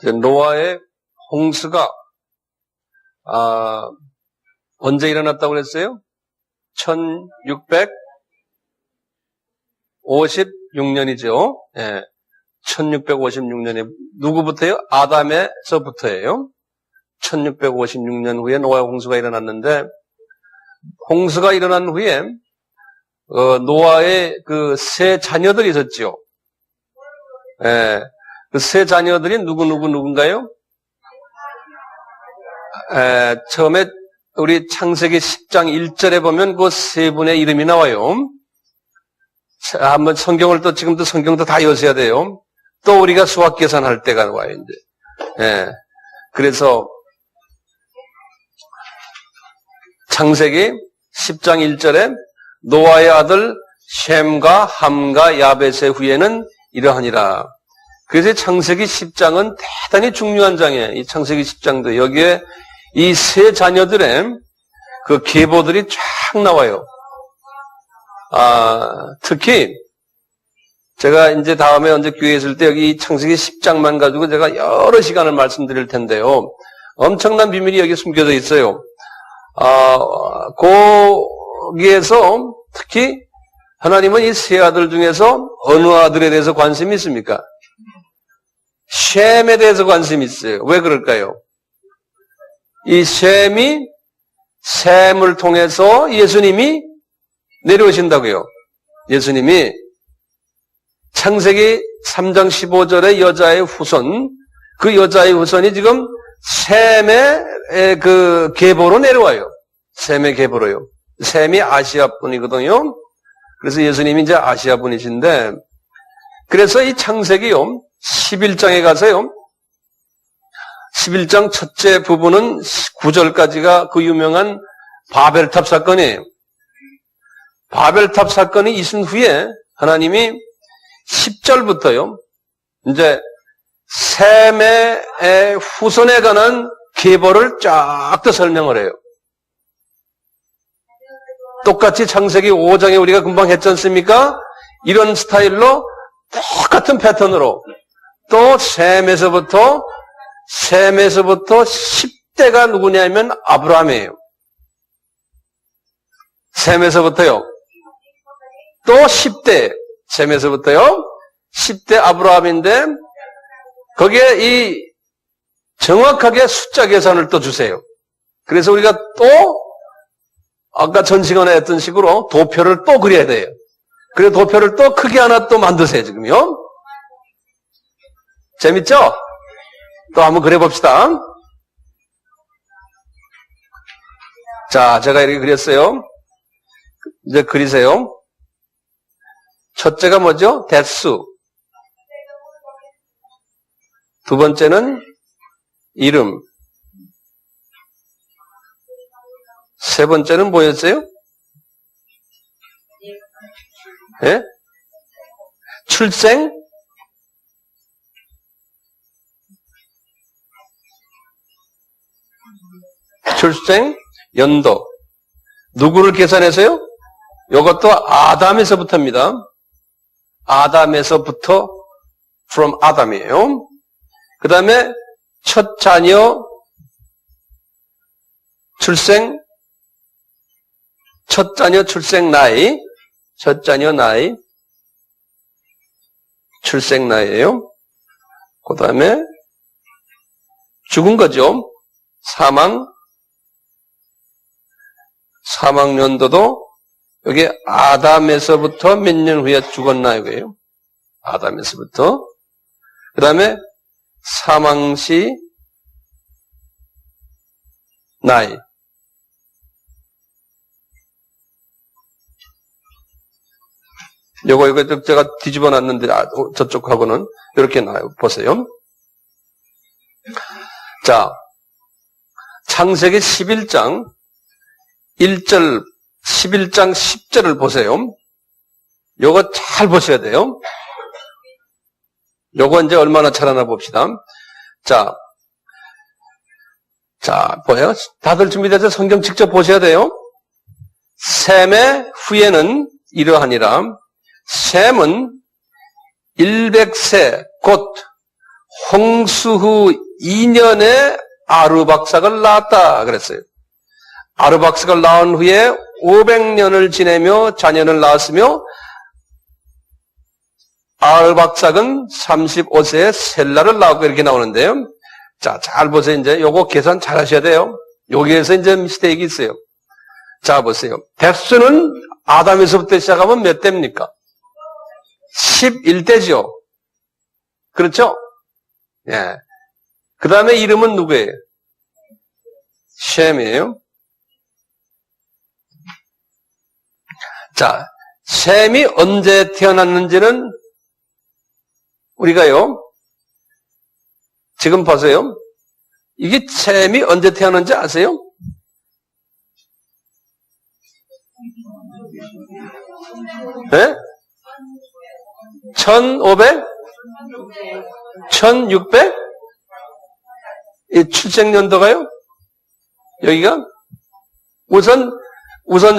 노아의 홍수가 언제 일어났다고 그랬어요? 1656년이죠. 예. 1656년에 누구부터요? 아담에서부터예요. 1656년 후에 노아의 홍수가 일어났는데, 홍수가 일어난 후에 노아의 그 세 자녀들이 있었죠. 예. 그 세 자녀들이 누군가요? 처음에 우리 창세기 10장 1절에 보면 그 세 분의 이름이 나와요. 한번 성경을 또 지금도 성경도 다 여셔야 돼요. 또 우리가 수학 계산할 때가 와요, 이제. 예. 그래서 창세기 10장 1절에 노아의 아들 셈과 함과 야벳의 후예는 이러하니라. 그래서 창세기 10장은 대단히 중요한 장이에요. 이 창세기 10장도 여기에 이 세 자녀들의 그 계보들이 쫙 나와요. 특히 제가 이제 다음에 언제 교회에 있을 때 여기 창세기 10장만 가지고 제가 여러 시간을 말씀드릴 텐데요. 엄청난 비밀이 여기 숨겨져 있어요. 거기에서 특히 하나님은 이 세 아들 중에서 어느 아들에 대해서 관심이 있습니까? 셈에 대해서 관심이 있어요. 왜 그럴까요? 이 셈이 셈을 통해서 예수님이 내려오신다고요. 예수님이 창세기 3장 15절의 여자의 후손, 그 여자의 후손이 지금 셈의 그 계보로 내려와요. 셈의 계보로요. 셈이 아시아 분이거든요. 그래서 예수님이 이제 아시아 분이신데, 그래서 이 창세기요 11장에 가서요, 11장 첫째 부분은 9절까지가 그 유명한 바벨탑 사건이에요. 바벨탑 사건이 있은 후에 하나님이 10절부터요, 이제 셈의 후손에 관한 계보를 쫙 더 설명을 해요. 똑같이 창세기 5장에 우리가 금방 했지 않습니까? 이런 스타일로 똑같은 패턴으로 또 셈에서부터 10대가 누구냐면 아브라함이에요. 셈에서부터요. 또 10대, 셈에서부터요. 10대 아브라함인데 거기에 이 정확하게 숫자 계산을 또 주세요. 그래서 우리가 또 아까 전 시간에 했던 식으로 도표를 또 그려야 돼요. 그래서 도표를 또 크게 하나 또 만드세요, 지금요. 재밌죠? 또 한번 그려봅시다. 자, 제가 이렇게 그렸어요. 이제 그리세요. 첫째가 뭐죠? 대수. 두 번째는 이름. 세 번째는 뭐였어요? 예? 출생? 출생, 연도. 누구를 계산해서요? 이것도 아담에서부터입니다. 아담에서부터 from 아담이에요. 그 다음에 첫 자녀 출생, 첫 자녀 출생 나이, 첫 자녀 나이, 출생 나이예요. 그 다음에 죽은 거죠. 사망 연도도 여기 아담에서부터 몇 년 후에 죽었나 이거예요. 아담에서부터. 그 다음에 사망시 나이. 이거 제가 뒤집어 놨는데 저쪽하고는 이렇게 나와요. 보세요. 자, 창세기 11장 1절, 11장 10절을 보세요. 요거 잘 보셔야 돼요. 요거 이제 얼마나 잘하나 봅시다. 자, 보여요? 다들 준비돼서 성경 직접 보셔야 돼요. 셈의 후예는 이러하니라. 셈은 100세 곧 홍수 후 2년에 아르박삭을 낳았다 그랬어요. 아르박삭을 낳은 후에 500년을 지내며 자녀를 낳았으며 아르박삭은 35세에 셀라를 낳았고 이렇게 나오는데요. 자, 잘 보세요. 이제 요거 계산 잘 하셔야 돼요. 여기에서 이제 미스테이크가 있어요. 자, 보세요. 대수는 아담에서부터 시작하면 몇 대입니까? 11대죠. 그렇죠? 예. 그 다음에 이름은 누구예요? 셈이에요. 자, 셈이 언제 태어났는지는 우리가요, 지금 보세요. 이게 셈이 언제 태어났는지 아세요? 네? 1500? 1600? 이 출생연도가요? 여기가? 우선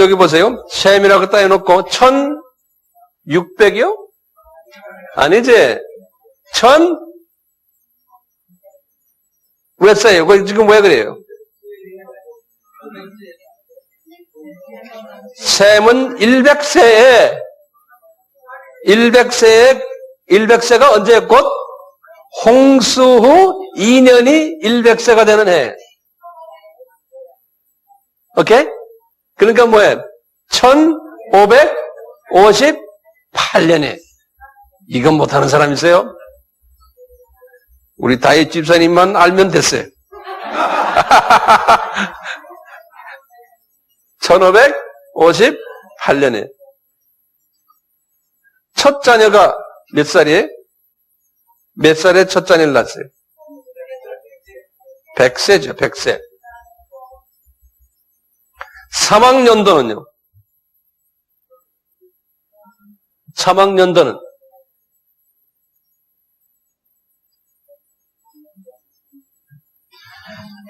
여기 보세요. 셈이라고 딱 해놓고 1600이요? 아니지. 왜 써요? 지금 왜 그래요? 셈은 100세가 언제 곧 홍수 후 2년이 100세가 되는 해. 오케이? 그러니까 뭐예요? 1558년에. 이건 못하는 사람 있어요? 우리 다윗 집사님만 알면 됐어요. 1558년에. 첫 자녀가 몇 살이에요? 몇 살에 첫 자녀를 낳았어요? 100세죠, 100세. 사망연도는요? 사망연도는?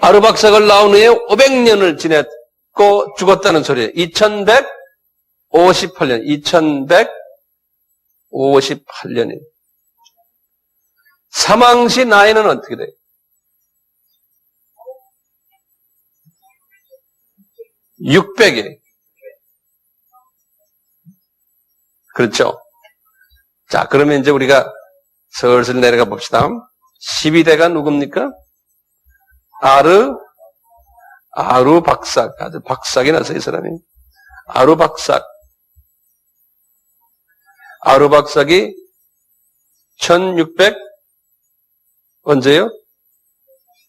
아르박삭을 낳은 후에 500년을 지냈고 죽었다는 소리예요. 2158년. 2158년이에요. 사망시 나이는 어떻게 돼요? 600이에요. 그렇죠? 자, 그러면 이제 우리가 슬슬 내려가 봅시다. 12대가 누굽니까? 아르박삭. 아주 박삭이 나서 이 사람이. 아르박삭이 1600 언제요?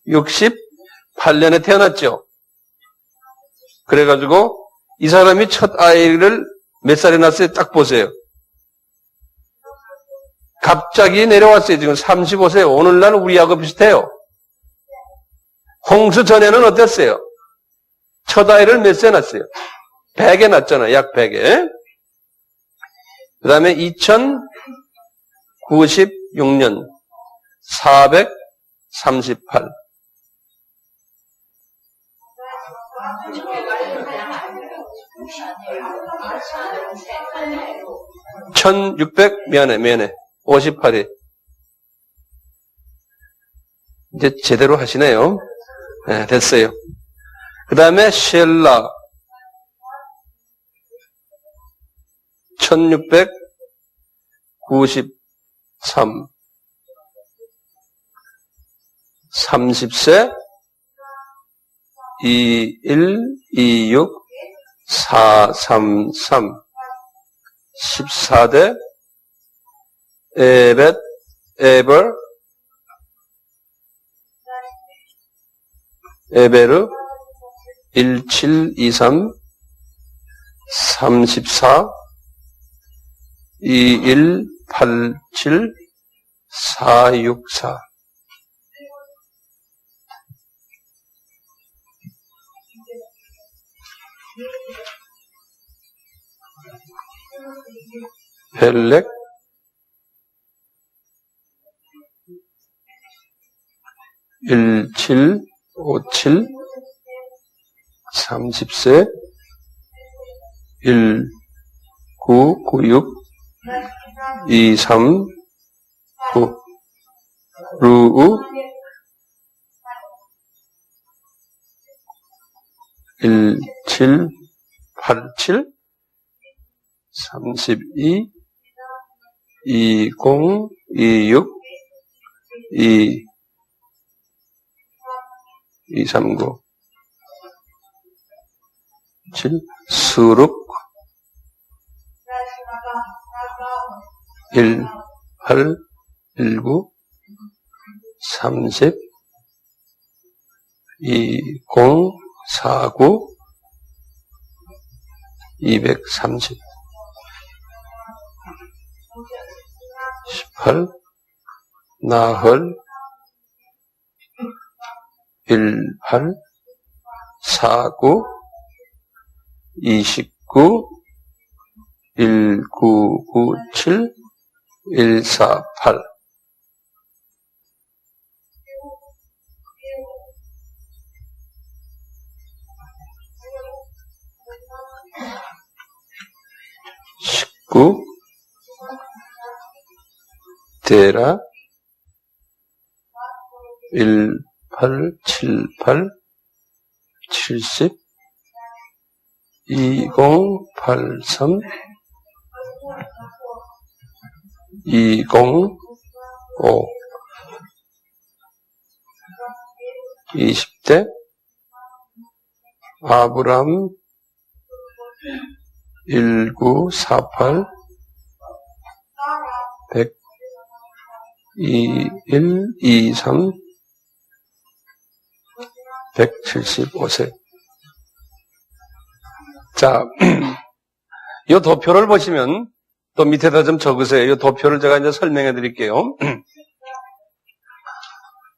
68년에 태어났죠. 그래가지고 이 사람이 첫 아이를 몇 살에 낳았어요? 딱 보세요. 갑자기 내려왔어요. 지금 35세. 오늘날 우리하고 비슷해요. 홍수 전에는 어땠어요? 첫 아이를 몇 세에 낳았어요? 100에 낳았잖아요. 약 100에. 그 다음에 2096년 438. 1600 미안해 58이 이제 제대로 하시네요. 네, 됐어요. 그 다음에 쉘라 1693 30세 2126 433 14대 에베르 1723 34 2187 464 펠렉 1757 30세 1996 239 루우 1787 32 20 26 2 239 7 수룩 1 8 19 30 20 49 230 18 나흘 18 49 29 1997 148 19 데라 1878 70 2083 205 20대 아브람 1948 100 2123 175세. 자, 이 도표를 보시면 또 밑에다 좀 적으세요. 이 도표를 제가 이제 설명해 드릴게요.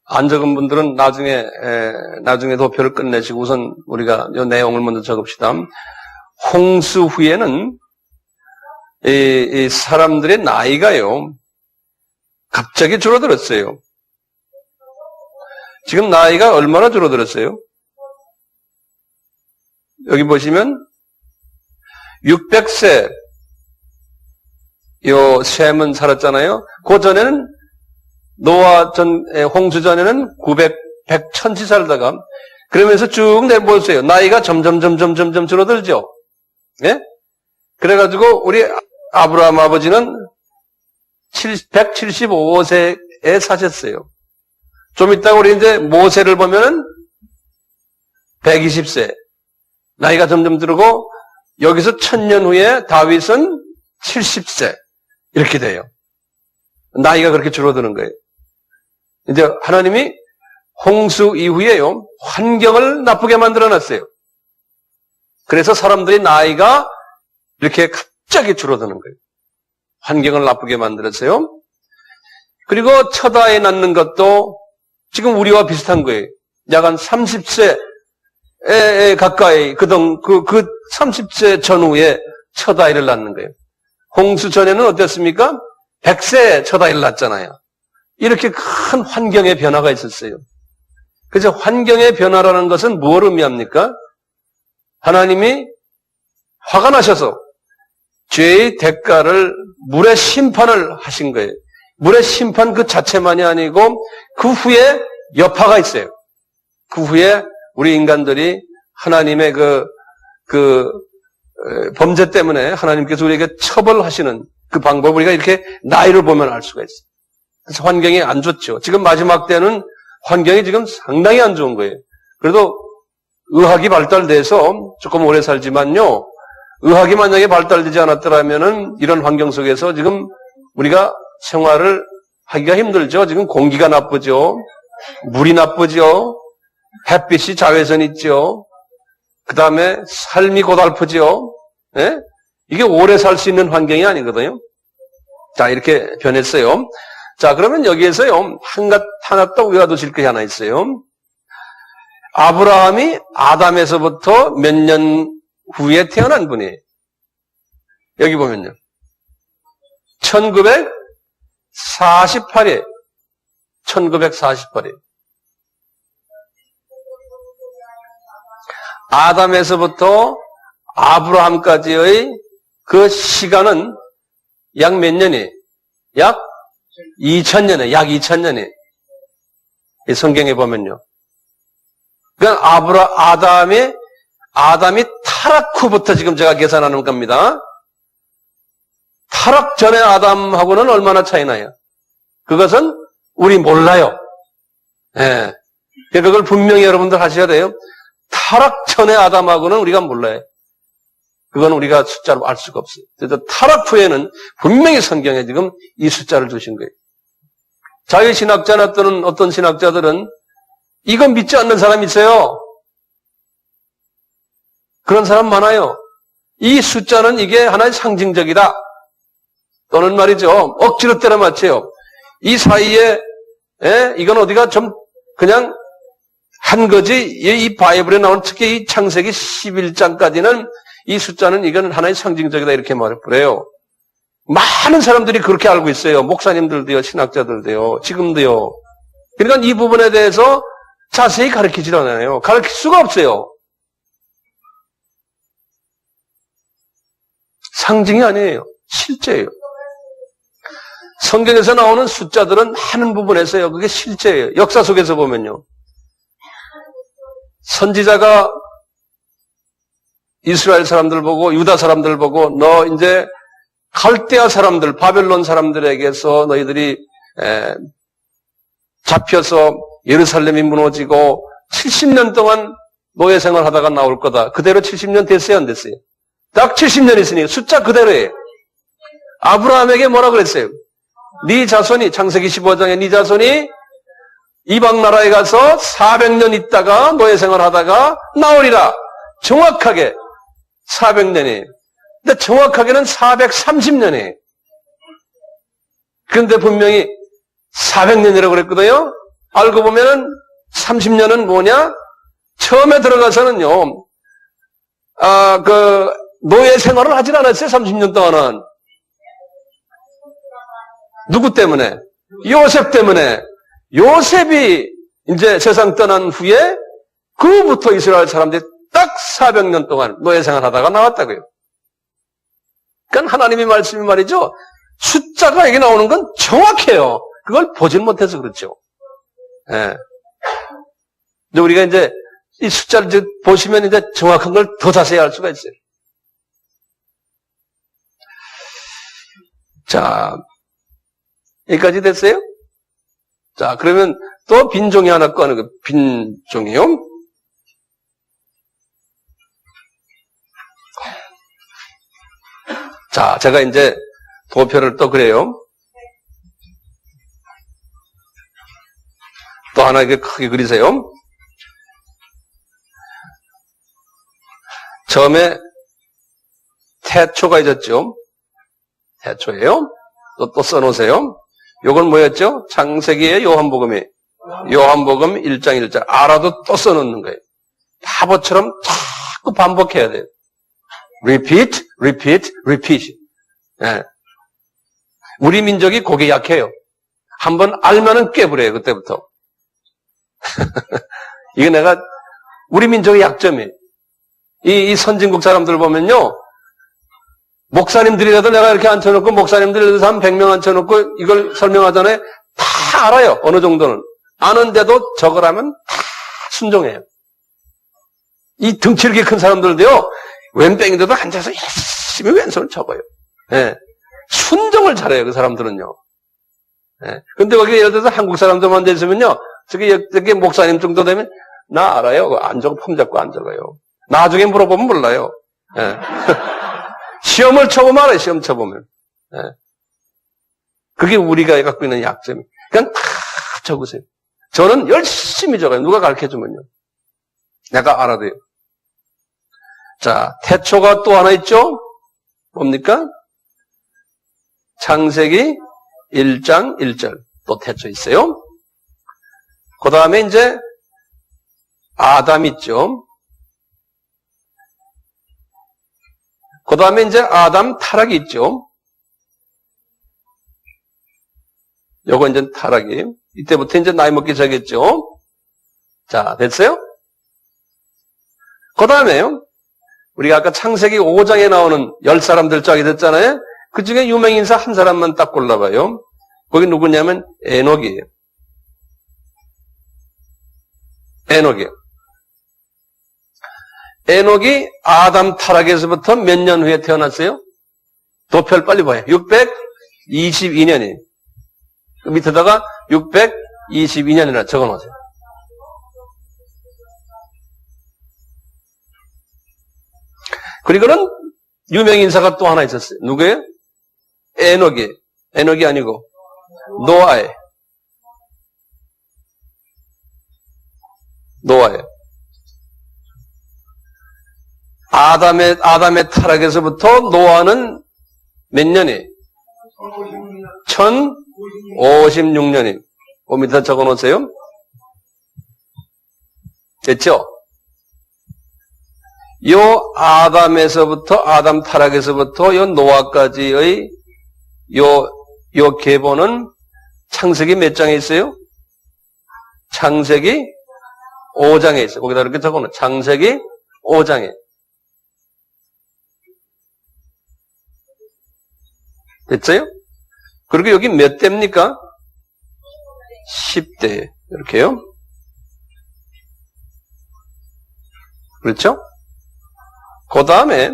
안 적은 분들은 나중에 도표를 끝내시고 우선 우리가 이 내용을 먼저 적읍시다. 홍수 후에는 이 사람들의 나이가요, 갑자기 줄어들었어요. 지금 나이가 얼마나 줄어들었어요? 여기 보시면 600세 요 셈은 살았잖아요. 그 전에는 노아 전 홍수 전에는 1000치 살다가 그러면서 쭉 내보세요. 나이가 점점 줄어들죠. 예? 그래가지고 우리 아브라함 아버지는 175세에 사셨어요. 좀 이따가 우리 이제 모세를 보면은 120세. 나이가 점점 들고 여기서 1000년 후에 다윗은 70세. 이렇게 돼요. 나이가 그렇게 줄어드는 거예요. 이제 하나님이 홍수 이후에요, 환경을 나쁘게 만들어 놨어요. 그래서 사람들의 나이가 이렇게 갑자기 줄어드는 거예요. 환경을 나쁘게 만들었어요. 그리고 첫 아이 낳는 것도 지금 우리와 비슷한 거예요. 약 한 30세에 가까이 그 30세 전후에 첫 아이를 낳는 거예요. 홍수 전에는 어땠습니까? 100세에 첫 아이를 낳았잖아요. 이렇게 큰 환경의 변화가 있었어요. 그래서 환경의 변화라는 것은 무엇을 의미합니까? 하나님이 화가 나셔서 죄의 대가를 물의 심판을 하신 거예요. 물의 심판 그 자체만이 아니고 그 후에 여파가 있어요. 그 후에 우리 인간들이 하나님의 그 범죄 때문에 하나님께서 우리에게 처벌하시는 그 방법을 우리가 이렇게 나이를 보면 알 수가 있어요. 그래서 환경이 안 좋죠. 지금 마지막 때는 환경이 지금 상당히 안 좋은 거예요. 그래도 의학이 발달돼서 조금 오래 살지만요, 의학이 만약에 발달되지 않았더라면은 이런 환경 속에서 지금 우리가 생활을 하기가 힘들죠. 지금 공기가 나쁘죠. 물이 나쁘죠. 햇빛이 자외선 있죠. 그 다음에 삶이 고달프죠. 예? 이게 오래 살 수 있는 환경이 아니거든요. 자, 이렇게 변했어요. 자, 그러면 여기에서요, 하나 또 외워두실 것이 하나 있어요. 아브라함이 아담에서부터 몇 년 후에 태어난 분이에요. 여기 보면요. 1948에 1948에 아담에서부터 아브라함까지의 그 시간은 약 몇 년이에요? 약 2000년에, 약 2000년에. 이 성경에 보면요. 그러니까 아담이 타락 후부터 지금 제가 계산하는 겁니다. 타락 전에 아담하고는 얼마나 차이 나요? 그것은 우리 몰라요. 예. 그걸 분명히 여러분들 하셔야 돼요. 타락 전에 아담하고는 우리가 몰라요. 그건 우리가 숫자로 알 수가 없어요. 그래서 타락 후에는 분명히 성경에 지금 이 숫자를 주신 거예요. 자유신학자나 또는 어떤 신학자들은 이건 믿지 않는 사람이 있어요. 그런 사람 많아요. 이 숫자는 이게 하나의 상징적이다. 또는 말이죠. 억지로 때려 맞춰요. 이 사이에 이건 어디가 좀 그냥 한 거지. 이 바이블에 나온 특히 이 창세기 11장까지는 이 숫자는 이건 하나의 상징적이다 이렇게 말을 그래요. 많은 사람들이 그렇게 알고 있어요. 목사님들도요, 신학자들도요, 지금도요. 그러니까 이 부분에 대해서 자세히 가르치질 않아요. 가르칠 수가 없어요. 상징이 아니에요. 실제예요. 성경에서 나오는 숫자들은 많은 부분에서요. 그게 실제예요. 역사 속에서 보면요. 선지자가 이스라엘 사람들 보고 유다 사람들 보고 너 이제 갈대아 사람들, 바벨론 사람들에게서 너희들이 잡혀서 예루살렘이 무너지고 70년 동안 노예 생활하다가 나올 거다. 그대로 70년 됐어요, 안 됐어요? 딱 70년 있으니 숫자 그대로예요. 아브라함에게 뭐라 그랬어요? 네 자손이 창세기 15장에 네 자손이 이방 나라에 가서 400년 있다가 노예 생활하다가 나오리라. 정확하게 400년이에요. 근데 정확하게는 430년이에요. 그런데 분명히 400년이라고 그랬거든요. 알고 보면은 30년은 뭐냐? 처음에 들어가서는요, 노예 생활을 하질 않았어요, 30년 동안은. 누구 때문에? 요셉 때문에. 요셉이 이제 세상 떠난 후에 그부터 이스라엘 사람들이 딱 400년 동안 노예 생활하다가 나왔다고요. 그러니까 하나님의 말씀이 말이죠. 숫자가 여기 나오는 건 정확해요. 그걸 보질 못해서 그렇죠. 예. 근데 우리가 이제 이 숫자를 이제 보시면 이제 정확한 걸 더 자세히 알 수가 있어요. 자, 여기까지 됐어요? 자, 그러면 또 빈종이 하나 꺼내, 빈종이요. 자, 제가 이제 도표를 또 그래요. 또 하나 이렇게 크게 그리세요. 처음에 태초가 있었죠. 태초예요. 또 써놓으세요. 요건 뭐였죠? 창세기의 요한복음이. 요한복음 1장 1절. 알아도 또 써놓는 거예요. 바보처럼 자꾸 반복해야 돼요. repeat, repeat, repeat. 예. 우리 민족이 고개 약해요. 한번 알면은 깨부려요, 그때부터. 이게 우리 민족의 약점이에요. 이 선진국 사람들 보면요. 목사님들이라도 내가 이렇게 앉혀놓고, 목사님들이라도 한 100명 앉혀놓고 이걸 설명하잖아요. 다 알아요, 어느 정도는. 아는데도 적으라면 다 순종해요. 이 등치 이렇게 큰 사람들도요, 왼뺑이들도 앉아서 열심히 왼손을 적어요. 예. 순종을 잘해요, 그 사람들은요. 예. 근데 거기 예를 들어서 한국 사람들만 돼 있으면요, 저기 목사님 정도 되면, 나 알아요. 안 적어, 폼 잡고 안 적어요. 나중에 물어보면 몰라요. 예. 시험을 쳐보면 알아요, 시험 쳐보면. 예. 그게 우리가 갖고 있는 약점이. 그냥 다 적으세요. 저는 열심히 적어요. 누가 가르쳐주면요. 내가 알아도요. 자, 태초가 또 하나 있죠? 뭡니까? 창세기 1장 1절. 또 태초 있어요. 그 다음에 이제 아담 있죠? 그 다음에 이제 아담 타락이 있죠? 요거 이제 타락이. 이때부터 이제 나이 먹기 시작했죠? 자, 됐어요? 그 다음에요. 우리가 아까 창세기 5장에 나오는 10사람들 짝이 됐잖아요? 그 중에 유명인사 한 사람만 딱 골라봐요. 거기 누구냐면 에녹이에요. 에녹이에요. 에녹이 아담 타락에서부터 몇 년 후에 태어났어요? 도표를 빨리 봐요. 622년이에요. 그 밑에다가 622년이라 적어 놓으세요. 그리고는 유명 인사가 또 하나 있었어요. 누구예요? 에녹이. 에녹이 아니고 노아예요. 노아예요. 아담의 타락에서부터 노아는 몇 년이? 1056년이. 그 밑에 적어 놓으세요. 됐죠? 요 아담 타락에서부터 요 노아까지의 요 계보는 창세기 몇 장에 있어요? 창세기 5장에 있어요. 거기다 이렇게 적어 놓은 창세기 5장에. 됐어요? 그리고 여기 몇 대입니까? 10대. 이렇게요. 그렇죠? 그 다음에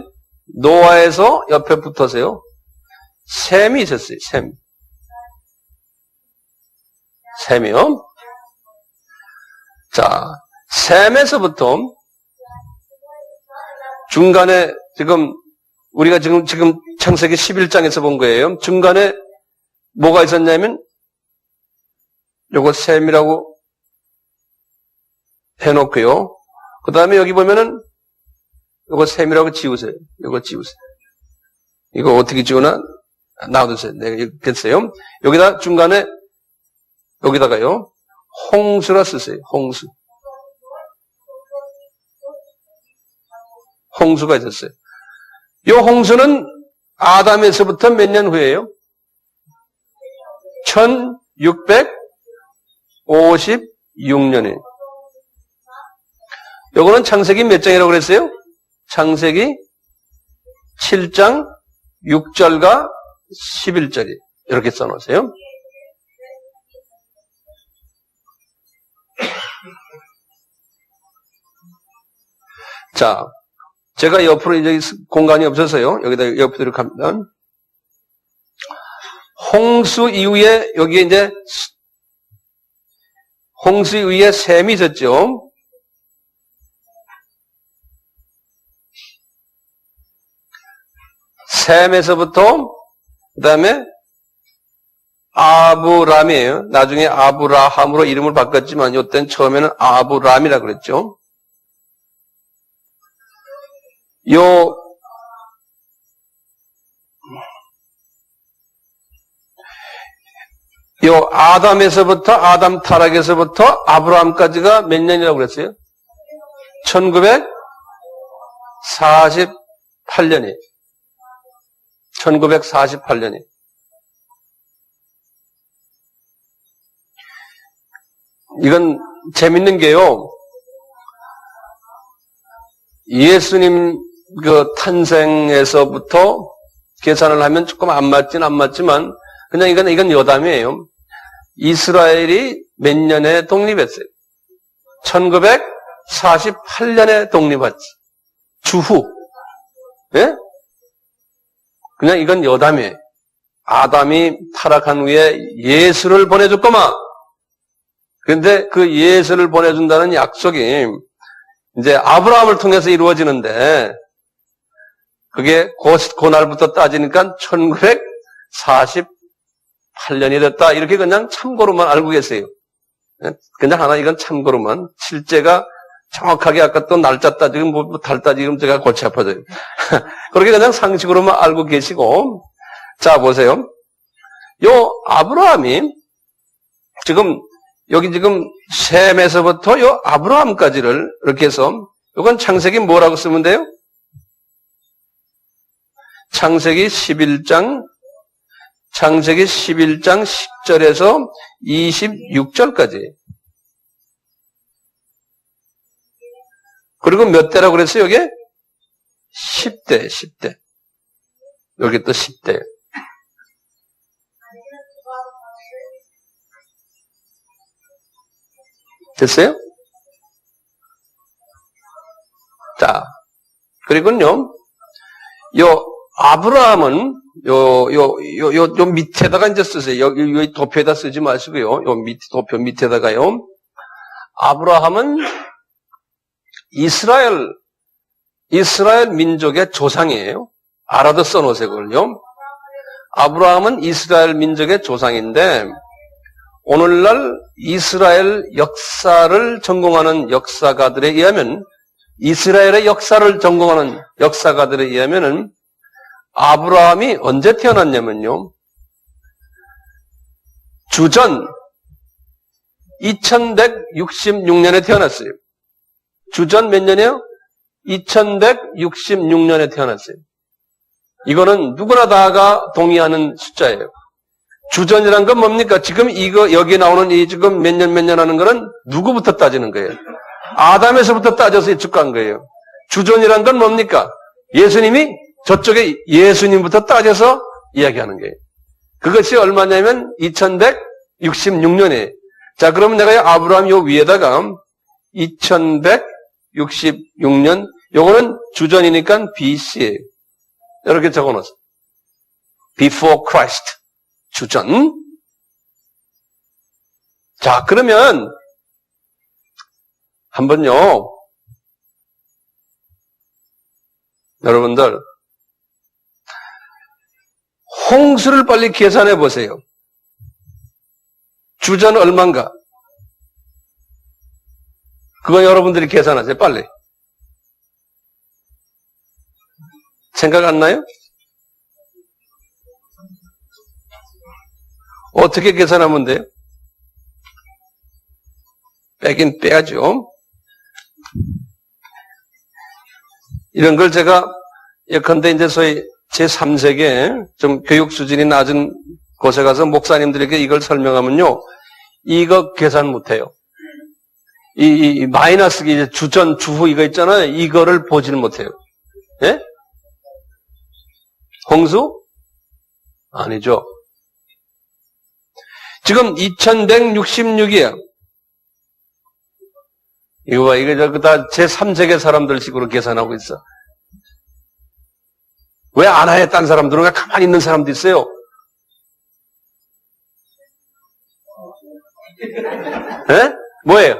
노아에서 옆에 붙어서요. 셈이 있었어요. 셈이요. 자, 셈에서부터 중간에 우리가 지금 창세기 11장에서 본 거예요. 중간에 뭐가 있었냐면 요거 셈이라고 해놓고요. 그 다음에 여기 보면은 요거 셈이라고 지우세요. 요거 지우세요. 이거 어떻게 지우나? 놔두세요. 내가 됐어요. 여기다 중간에 여기다가요. 홍수라 쓰세요. 홍수가 있었어요. 요 홍수는 아담에서부터 몇 년 후예요? 1656년이에요. 요거는 창세기 몇 장이라고 그랬어요? 창세기 7장 6절과 11절이 이렇게 써놓으세요. 자, 제가 옆으로 이제 공간이 없어서요. 여기다 옆으로 이렇게 하면 홍수 이후에 여기에 이제 홍수 이후에 셈이 있었죠. 셈에서부터 그 다음에 아브람이에요. 나중에 아브라함으로 이름을 바꿨지만 이때는 처음에는 아브람이라 그랬죠. 요 아담에서부터 아담 타락에서부터 아브라함까지가 몇 년이라고 그랬어요? 1948년이. 1948년이. 이건 재밌는 게요. 예수님 그 탄생에서부터 계산을 하면 조금 안 맞지만 그냥 이건 여담이에요. 이스라엘이 몇 년에 독립했어요? 1948년에 독립했지. 주후. 예? 그냥 이건 여담이에요. 아담이 타락한 후에 예수를 보내줬구만. 그런데 그 예수를 보내준다는 약속이 이제 아브라함을 통해서 이루어지는데 그게 그날부터 따지니까 1948년이 됐다. 이렇게 그냥 참고로만 알고 계세요. 그냥 하나 이건 참고로만. 실제가 정확하게 아까 또 날짜 따지고 뭐 달 따지고 제가 골치 아파져요. 그렇게 그냥 상식으로만 알고 계시고. 자, 보세요. 요 아브라함이 여기 지금 셈에서부터 요 아브라함까지를 이렇게 해서 이건 창세기 뭐라고 쓰면 돼요? 창세기 11장 10절에서 26절까지. 그리고 몇 대라고 그랬어요, 여기? 10대. 여기 또 10대. 됐어요? 자, 그리고요, 아브라함은, 요 밑에다가 이제 쓰세요. 여기 도표에다 쓰지 마시고요. 도표 밑에다가요. 아브라함은 이스라엘 민족의 조상이에요. 알아도 써놓으세요, 그걸요. 아브라함은 이스라엘 민족의 조상인데, 오늘날 이스라엘 역사를 전공하는 역사가들에 의하면, 이스라엘의 역사를 전공하는 역사가들에 의하면은, 아브라함이 언제 태어났냐면요. 주전 2166년에 태어났어요. 주전 몇 년이에요? 2166년에 태어났어요. 이거는 누구나 다가 동의하는 숫자예요. 주전이란 건 뭡니까? 지금 여기 나오는 이 지금 몇 년 하는 거는 누구부터 따지는 거예요? 아담에서부터 따져서 축간 거예요. 주전이란 건 뭡니까? 예수님이 저쪽에 예수님부터 따져서 이야기하는 거예요. 그것이 얼마냐면 2166년에. 자, 그러면 내가 아브라함 요 위에다가 2166년, 요거는 주전이니까 BC예요. 이렇게 적어놓았어요. Before Christ. 주전. 자, 그러면 한번요. 여러분들 홍수를 빨리 계산해 보세요. 주전 얼마인가? 그건 여러분들이 계산하세요. 빨리. 생각 안 나요? 어떻게 계산하면 돼요? 빼긴 빼야죠. 이런 걸 제가 예컨대 이제 소위 제3세계 좀 교육 수준이 낮은 곳에 가서 목사님들에게 이걸 설명하면요. 이거 계산 못해요. 이 마이너스 이제 주전, 주후 이거 있잖아요. 이거를 보지는 못해요. 예? 홍수? 아니죠. 지금 2166이에요. 이거 봐, 이거 다 제3세계 사람들 식으로 계산하고 있어. 왜 안 해? 딴 사람들은 왜 가만히 있는 사람도 있어요? 예? 뭐예요?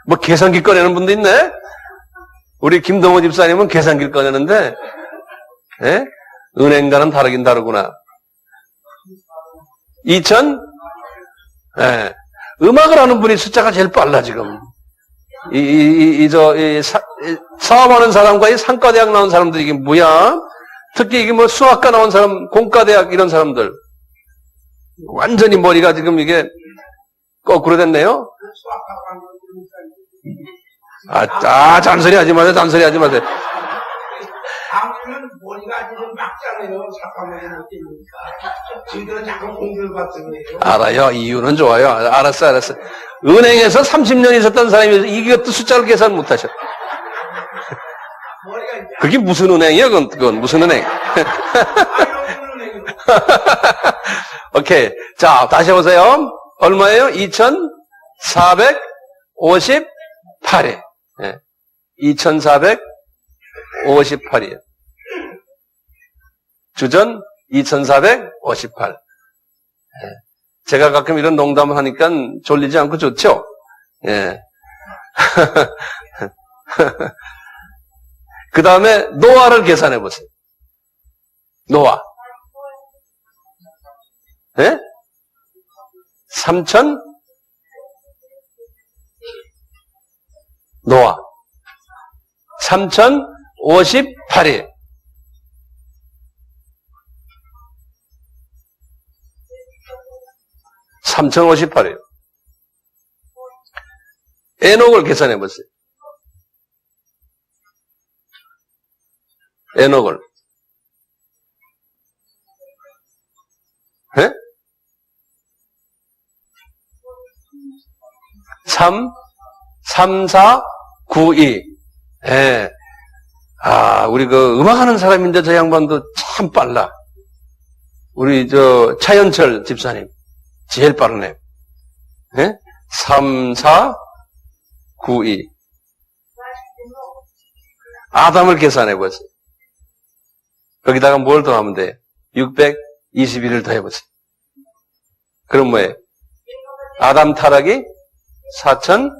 뭐 계산기 꺼내는 분도 있네? 우리 김동호 집사님은 계산기를 꺼내는데, 예? 은행과는 다르긴 다르구나. 예. 음악을 하는 분이 숫자가 제일 빨라, 지금. 사업하는 사람과 이 상과대학 나온 사람들 이게 뭐야? 특히 이게 뭐 수학과 나온 사람, 공과대학 이런 사람들. 완전히 머리가 지금 이게 거꾸로 됐네요? 잔소리 하지 마세요, 잔소리 하지 마세요. 다음에는 머리가 지금 막잖아요. 잠깐만요, 못 됩니까? 지금들은 자꾸 공부를 받잖아요. 알아요. 이유는 좋아요. 알았어. 은행에서 30년 있었던 사람이 이것도 숫자를 계산 못 하셔. 그게 무슨 은행이야? 그건 무슨 은행? 오케이. 자, 다시 해보세요. 얼마예요? 2458이에요. 네. 2458이에요. 주전 2458. 제가 가끔 이런 농담을 하니까 졸리지 않고 좋죠? 예. 그 다음에 노아를 계산해 보세요. 노아. 예? 3000? 노아. 3058이에요. (3058이에요) 에녹을 계산해 보세요. 에녹을. 예? 3492. 예. 우리 음악하는 사람인데 저 양반도 참 빨라. 우리 차현철 집사님. 제일 빠르네. 예? 3492. 아담을 계산해 보세요. 거기다가 뭘 더하면 돼요? 621을 더해보세요. 그럼 뭐예요? 아담 타락이 4114에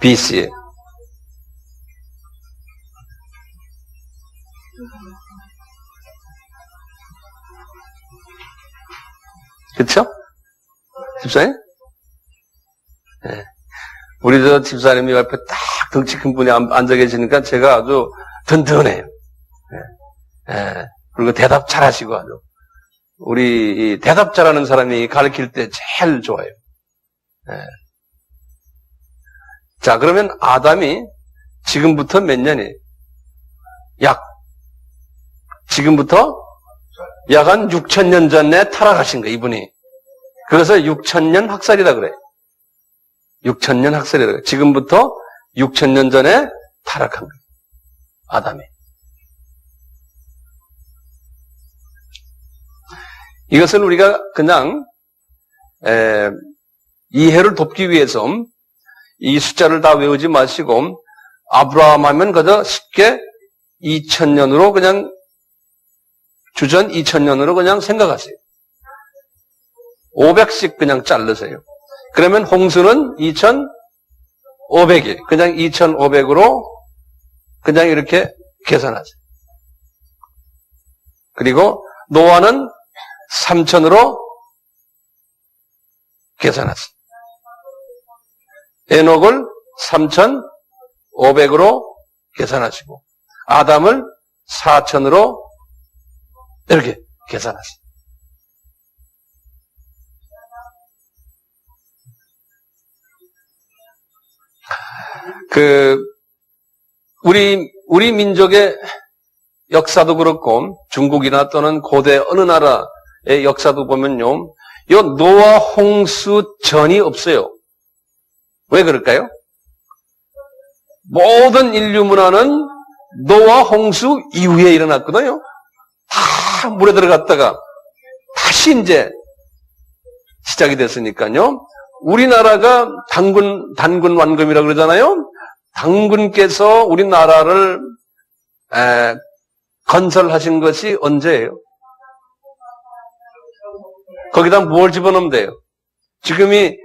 BC에. 그쵸? 집사님? 네. 우리 집사님이 옆에 딱 덩치 큰 분이 앉아 계시니까 제가 아주 든든해요. 네. 그리고 대답 잘 하시고 아주. 우리 이 대답 잘하는 사람이 가르칠 때 제일 좋아요. 네. 자, 그러면 아담이 지금부터 몇 년이에요? 지금부터 약 한 6,000년 전에 타락하신 거예요, 이분이. 그래서 6,000년 학살이라 그래요. 6,000년 학살이라 그래요. 지금부터 6,000년 전에 타락한 거예요, 아담이. 이것을 우리가 그냥 이해를 돕기 위해서 이 숫자를 다 외우지 마시고 아브라함 하면 그저 쉽게 2000년으로 그냥 주전 2000년으로 그냥 생각하세요. 500씩 그냥 자르세요. 그러면 홍수는 2500이 그냥 2500으로 그냥 이렇게 계산하세요. 그리고 노아는 3000으로 계산하세요. 에녹을 3500으로 계산하시고 아담을 4000으로 이렇게 계산하세요. 우리 민족의 역사도 그렇고 중국이나 또는 고대 어느 나라의 역사도 보면요, 요 노아 홍수 전이 없어요. 왜 그럴까요? 모든 인류 문화는 노아 홍수 이후에 일어났거든요. 다 물에 들어갔다가 다시 이제 시작이 됐으니까요. 우리나라가 단군 완금이라고 그러잖아요. 당군께서 우리나라를 건설하신 것이 언제예요? 거기다 뭘 집어넣으면 돼요? 지금이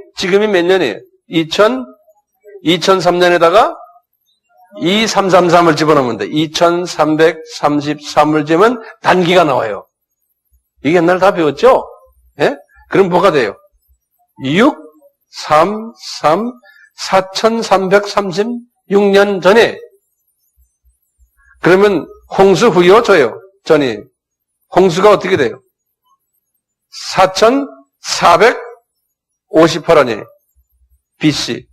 몇 년이에요? 2003년에다가 2333을 집어넣으면 돼. 2333을 집으면 단기가 나와요. 이게 옛날 다 배웠죠? 예? 그럼 뭐가 돼요? 6, 3, 3, 4336년 전에. 그러면 홍수 후요, 저요? 전이. 홍수가 어떻게 돼요? 4458년이에요. BC.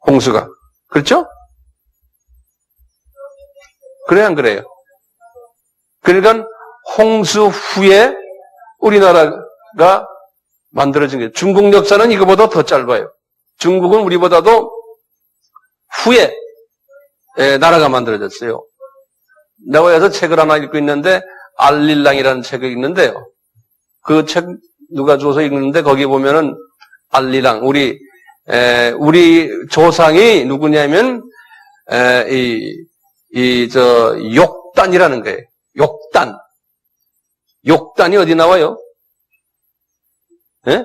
홍수가. 그렇죠? 그래, 안 그래요? 그러니까 홍수 후에 우리나라가 만들어진 거예요. 중국 역사는 이거보다 더 짧아요. 중국은 우리보다도 후에 나라가 만들어졌어요. 내가 여기서 책을 하나 읽고 있는데 알릴랑이라는 책이 있는데요. 그 책 누가 줘서 읽는데 거기 보면은 알릴랑 우리 조상이 누구냐면 욕단이라는 거예요. 욕단이 어디 나와요? 예?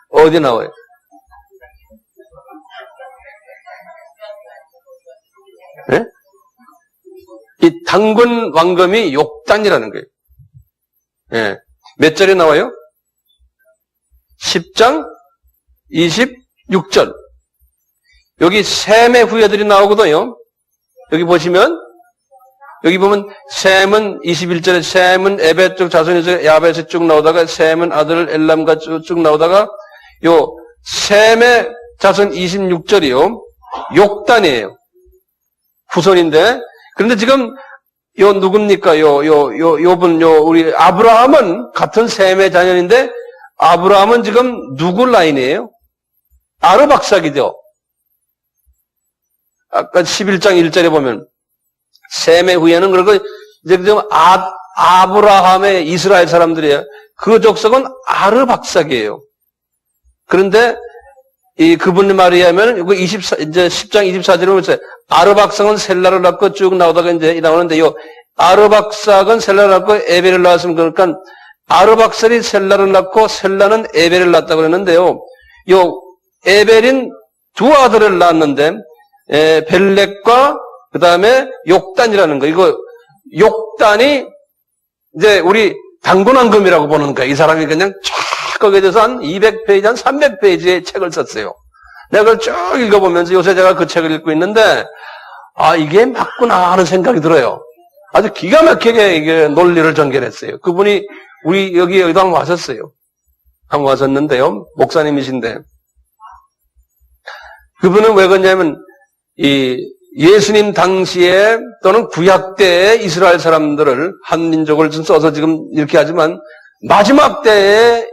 어디 나와요? 예? 이 당군 왕검이 욕단이라는 거예요. 예. 몇 절에 나와요? 10장 26절. 여기 셈의 후예들이 나오거든요. 여기 보시면, 여기 보면 셈은 21절에 셈은 에벳 쪽 자손에서 야벳에 쭉 나오다가 셈은 아들 엘람과 쭉 나오다가 요 셈의 자손 26절이요. 욕단이에요. 후손인데. 그런데 지금 요 누굽니까? 우리 아브라함은 같은 셈의 자녀인데 아브라함은 지금 누구 라인이에요? 아르박삭이죠. 아까 11장 1절에 보면 셈의 후예는 그리고 이제 좀 아브라함의 이스라엘 사람들이에요. 그 족속은 아르박삭이에요. 그런데 그분 말에 의하면 이거 이제 10장 24절에 보면서 아르박삭은 셀라를 낳고 쭉 나오다가 이제 나오는데요. 아르박삭은 셀라를 낳고 에벨을 낳았으면 그러니까 아르박삭이 셀라를 낳고 셀라는 에벨을 낳았다고 그랬는데요. 요 에벨인 두 아들을 낳았는데 벨렉과 그 다음에 욕단이라는 거. 이거 욕단이 이제 우리 당군왕금이라고 보는 거야. 이 사람이 그냥 쫙 거기에 대해서 한 200페이지, 한 300페이지의 책을 썼어요. 내가 그걸 쭉 읽어보면서 요새 제가 그 책을 읽고 있는데 이게 맞구나 하는 생각이 들어요. 아주 기가 막히게 이게 논리를 전개했어요. 그분이 우리 여기도 한번 왔었어요. 한번 왔었는데요. 목사님이신데 그분은 왜 그러냐면 예수님 당시에 또는 구약 때에 이스라엘 사람들을 한 민족을 좀 써서 지금 이렇게 하지만 마지막 때에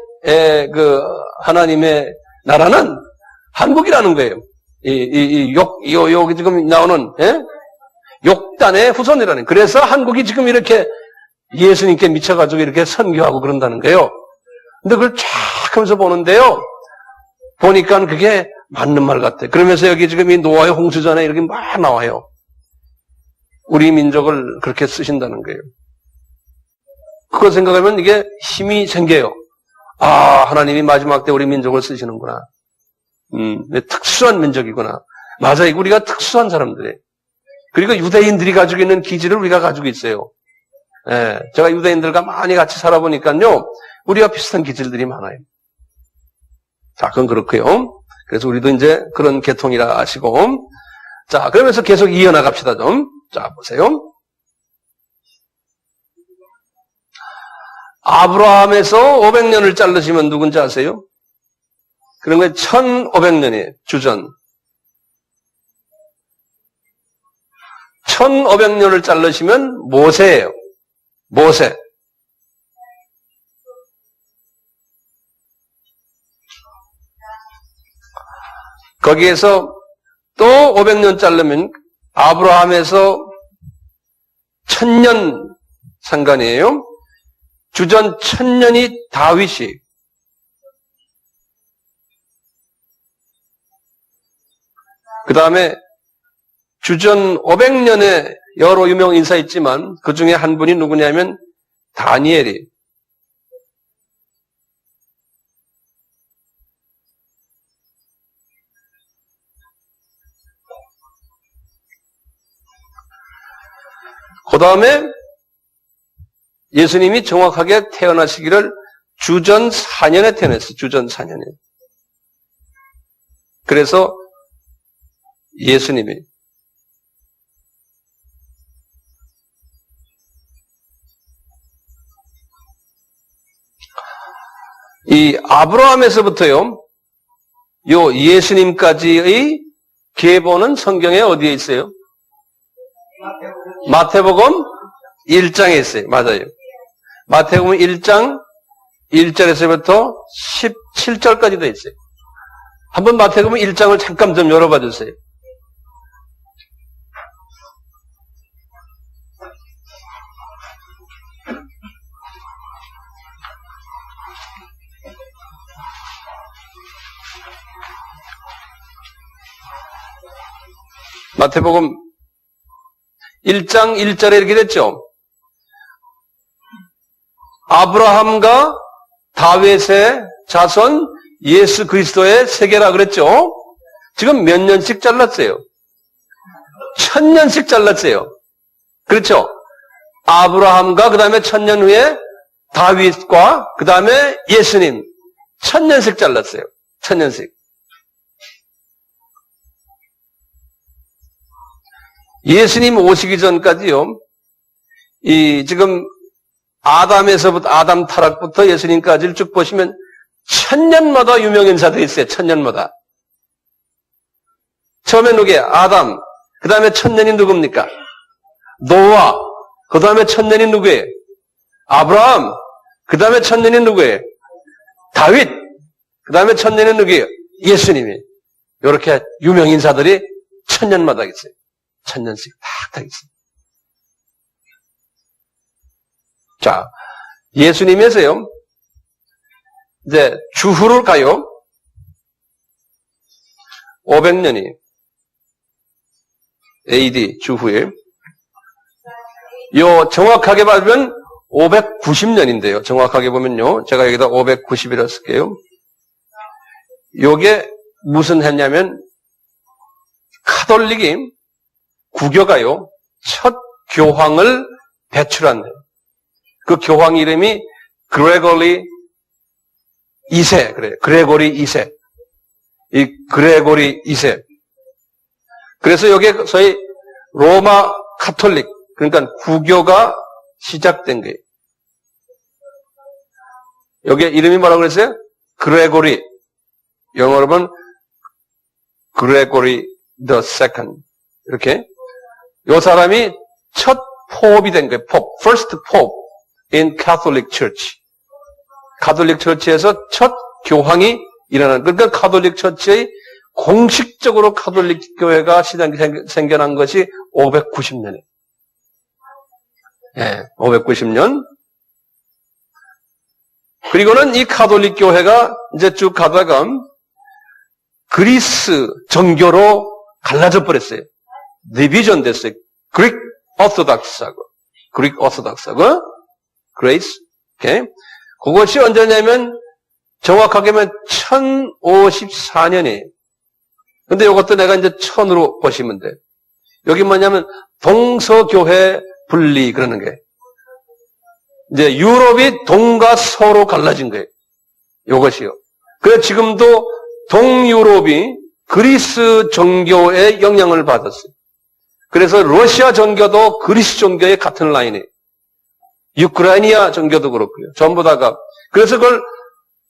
그 하나님의 나라는 한국이라는 거예요. 여기 지금 나오는 욕단의 후손이라는. 그래서 한국이 지금 이렇게 예수님께 미쳐가지고 이렇게 선교하고 그런다는 거예요. 근데 그걸 쫙 하면서 보는데요. 보니까 그게 맞는 말 같아. 그러면서 여기 지금 이 노아의 홍수전에 이렇게 막 나와요. 우리 민족을 그렇게 쓰신다는 거예요. 그거 생각하면 이게 힘이 생겨요. 하나님이 마지막 때 우리 민족을 쓰시는구나. 특수한 민족이구나. 맞아요. 우리가 특수한 사람들이에요. 그리고 유대인들이 가지고 있는 기질을 우리가 가지고 있어요. 제가 유대인들과 많이 같이 살아보니까요. 우리가 비슷한 기질들이 많아요. 자, 그건 그렇고요. 그래서 우리도 이제 그런 계통이라 아시고. 자, 그러면서 계속 이어나갑시다 좀. 자, 보세요. 아브라함에서 500년을 자르시면 누군지 아세요? 그런 게 1500년이에요. 주전. 1500년을 자르시면 모세예요. 모세. 거기에서 또 500년 자르면 아브라함에서 1000년 상관이에요. 주전 1000년이 다윗이. 그 다음에 주전 500년에 여러 유명 인사 있지만 그 중에 한 분이 누구냐면 다니엘이. 그 다음에 예수님이 정확하게 태어나시기를 주전 4년에 태어났어요. 주전 4년에. 그래서 예수님이 이 아브라함에서부터요, 요 예수님까지의 계보는 성경에 어디에 있어요? 마태복음 1장에 있어요. 맞아요. 마태복음 1장 1절에서부터 17절까지 되어 있어요. 한번 마태복음 1장을 잠깐 좀 열어봐 주세요. 마태복음 1장 1절에 이렇게 됐죠. 아브라함과 다윗의 자손 예수 그리스도의 세계라 그랬죠. 지금 몇 년씩 잘랐어요? 1000년씩 잘랐어요. 그렇죠? 아브라함과 그 다음에 1000년 후에 다윗과 그 다음에 예수님 1000년씩 잘랐어요. 1000년씩. 예수님 오시기 전까지요, 지금 아담에서부터, 아담 타락부터 예수님까지를 쭉 보시면 1000년마다 유명인사들이 있어요. 1000년마다. 처음에 누구예요? 아담. 그 다음에 1000년이 누굽니까? 노아. 그 다음에 1000년이 누구예요? 아브라함. 그 다음에 1000년이 누구예요? 다윗. 그 다음에 1000년이 누구예요? 예수님이. 이렇게 유명인사들이 1000년마다 있어요. 1000년씩 탁탁 있어요. 자, 예수님에서요, 이제 주후를 가요. 500년이 AD 주후에 요 정확하게 보면 590년인데요. 정확하게 보면요. 제가 여기다 590이라 쓸게요. 요게 무슨 했냐면 카톨릭이 구교가요. 첫 교황을 배출한 그 교황 이름이 그레고리 2세 그래요. 그레고리 2세. 이 그레고리 2세. 그래서 여기에 소위 로마 카톨릭 그러니까 구교가 시작된 거예요. 여기에 이름이 뭐라고 그랬어요? 그레고리. 영어로 보면 그레고리 the second. 이렇게. 요 사람이 첫 포업이 된 거예요. 포업. First Pope in Catholic Church. 가톨릭 처치에서 첫 교황이 일어난, 그러니까 가톨릭 처치의 공식적으로 가톨릭 교회가 생겨난 것이 590년이에요. 예, 590년. 그리고는 이 가톨릭 교회가 이제 쭉 가다가 그리스 정교로 갈라져 버렸어요. 디비전 됐어요. 그릭 오토닥스하고, 그레이스. 오케이. 그것이 언제냐면 정확하게 하면 1054년이에요. 근데 이것도 내가 이제 1000으로 보시면 돼. 여기 뭐냐면 동서교회 분리 그러는 게. 이제 유럽이 동과 서로 갈라진 거예요. 이것이요. 그래서 지금도 동유럽이 그리스 종교의 영향을 받았어요. 그래서 러시아 종교도 그리스 종교의 같은 라인이에요. 우크라이나 종교도 그렇고요. 전부 다가. 그래서 그걸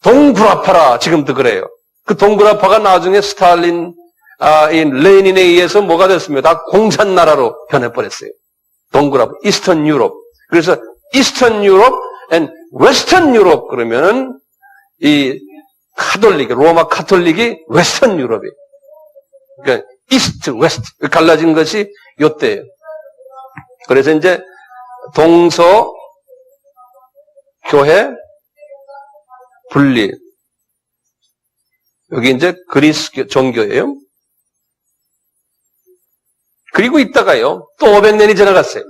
동구라파라 지금도 그래요. 그 동구라파가 나중에 스탈린, 레닌에 의해서 뭐가 됐습니다. 다 공산나라로 변해버렸어요. 동구라파, 이스턴 유럽. 그래서 이스턴 유럽 and 웨스턴 유럽 그러면은 이 카톨릭, 로마 카톨릭이 웨스턴 유럽이에요. 그러니까 이스트, 웨스트 갈라진 것이 요때예요. 그래서 이제 동서 교회 분리. 여기 이제 그리스 종교예요. 그리고 있다가요. 또 500년이 지나갔어요.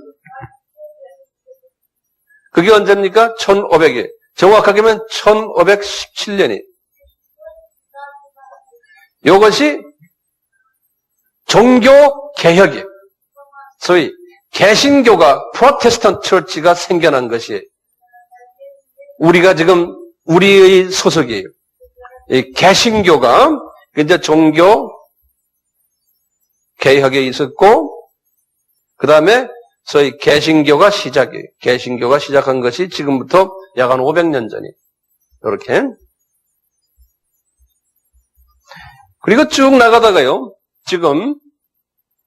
그게 언제입니까? 1500이. 정확하게 하면 1517년이. 이것이 종교 개혁이에요. 소위 개신교가 프로테스탄트 처치가 생겨난 것이에요. 우리가 지금 우리의 소속이에요. 이 개신교가 이제 종교 개혁에 있었고 그 다음에 소위 개신교가 시작이에요. 개신교가 시작한 것이 지금부터 약 한 500년 전이에요. 이렇게. 그리고 쭉 나가다가요. 지금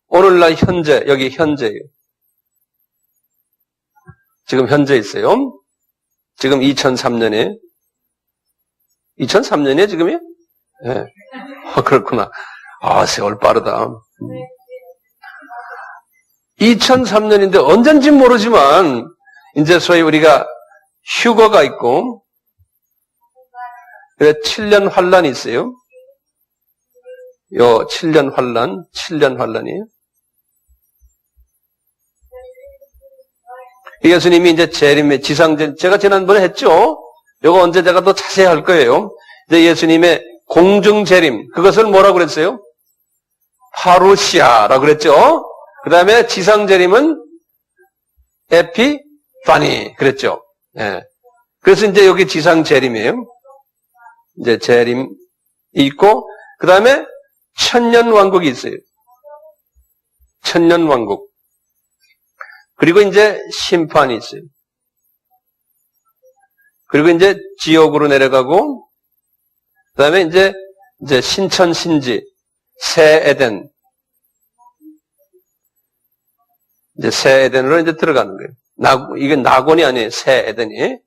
오늘날 현재 여기 현재예요. 지금 현재 있어요. 지금 2003년에 2003년에 지금이요? 예. 네. 그렇구나. 세월 빠르다. 2003년인데 언젠지 모르지만 이제 소위 우리가 휴거가 있고 7년 환란이 있어요. 요 7년 환란이에요. 예수님이 이제 재림의 지상전, 제가 지난번에 했죠? 요거 언제 제가 더 자세히 할 거예요. 이제 예수님의 공중재림, 그것을 뭐라고 그랬어요? 파루시아라고 그랬죠? 그 다음에 지상재림은 에피파니, 그랬죠? 예. 그래서 이제 여기 지상재림이에요. 이제 재림이 있고, 그 다음에 천년왕국이 있어요. 천년왕국. 그리고 이제 심판이 있어요. 그리고 이제 지옥으로 내려가고, 그 다음에 이제 신천, 신지, 새 에덴. 이제 새 에덴으로 이제 들어가는 거예요. 이게 낙원이 아니에요. 새 에덴이.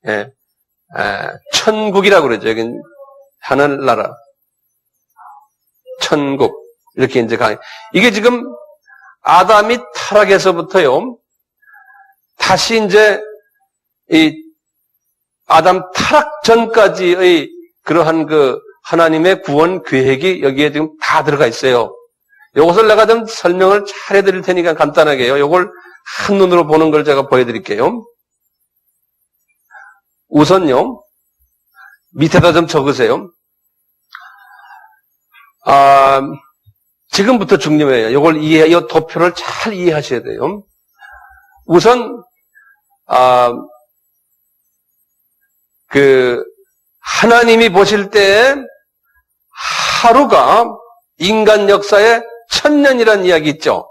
예. 천국이라고 그러죠. 여긴 하늘나라. 천국. 이렇게 이제 이게 지금 아담이 타락에서부터요. 다시 이제 이 아담 타락 전까지의 그러한 그 하나님의 구원 계획이 여기에 지금 다 들어가 있어요. 이것을 내가 좀 설명을 잘 해드릴 테니까 간단하게요. 이걸 한눈으로 보는 걸 제가 보여드릴게요. 우선요, 밑에다 좀 적으세요. 지금부터 중요해요. 이걸 이 도표를 잘 이해하셔야 돼요. 우선, 하나님이 보실 때 하루가 인간 역사의 1000년이라는 이야기 있죠.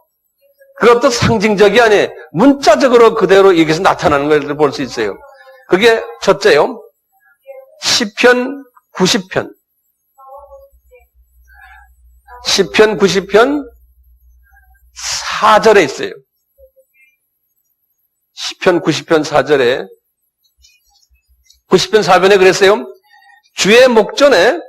그것도 상징적이 아니에요. 문자적으로 그대로 여기서 나타나는 걸 볼 수 있어요. 그게 첫째요. 시편 90편. 시편 90편 4절에 있어요. 시편 90편 4절에 90편 4편에 그랬어요. 주의 목전에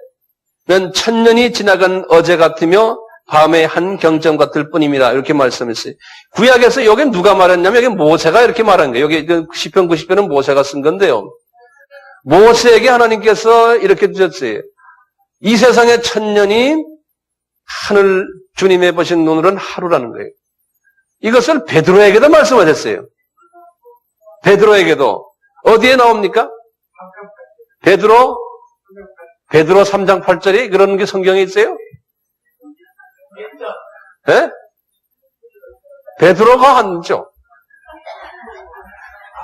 면 1000년이 지나간 어제 같으며 밤의 한 경점 같을 뿐입니다. 이렇게 말씀했어요. 구약에서 여기 누가 말했냐면 여기 모세가 이렇게 말한 거예요. 여기 시편 90편은 모세가 쓴 건데요. 모세에게 하나님께서 이렇게 주셨어요. 이 세상의 1000년이 하늘 주님의 보신 눈으로는 하루라는 거예요. 이것을 베드로에게도 말씀하셨어요. 베드로에게도 어디에 나옵니까? 베드로 3장 8절이 그런 게 성경에 있어요? 네? 베드로가 한죠.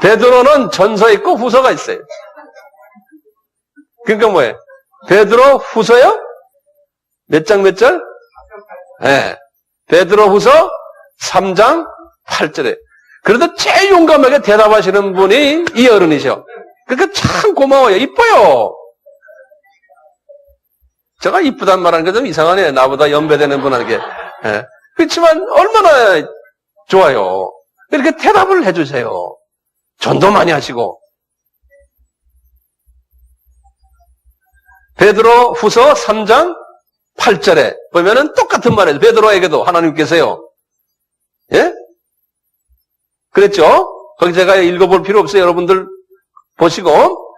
베드로는 전서 있고 후서가 있어요. 그러니까 뭐예요? 베드로 후서요? 몇 장 몇 절? 네. 베드로 후서 3장 8절에. 그래도 제일 용감하게 대답하시는 분이 이 어른이셔. 그러니까 참 고마워요. 이뻐요. 제가 이쁘단 말하는 게 좀 이상하네요. 나보다 연배되는 분에게. 네. 그렇지만 얼마나 좋아요. 이렇게 대답을 해주세요. 전도 많이 하시고. 베드로 후서 3장 8절에 보면은 똑같은 말이에요. 베드로에게도 하나님께서요. 예? 그랬죠? 거기 제가 읽어볼 필요 없어요. 여러분들 보시고.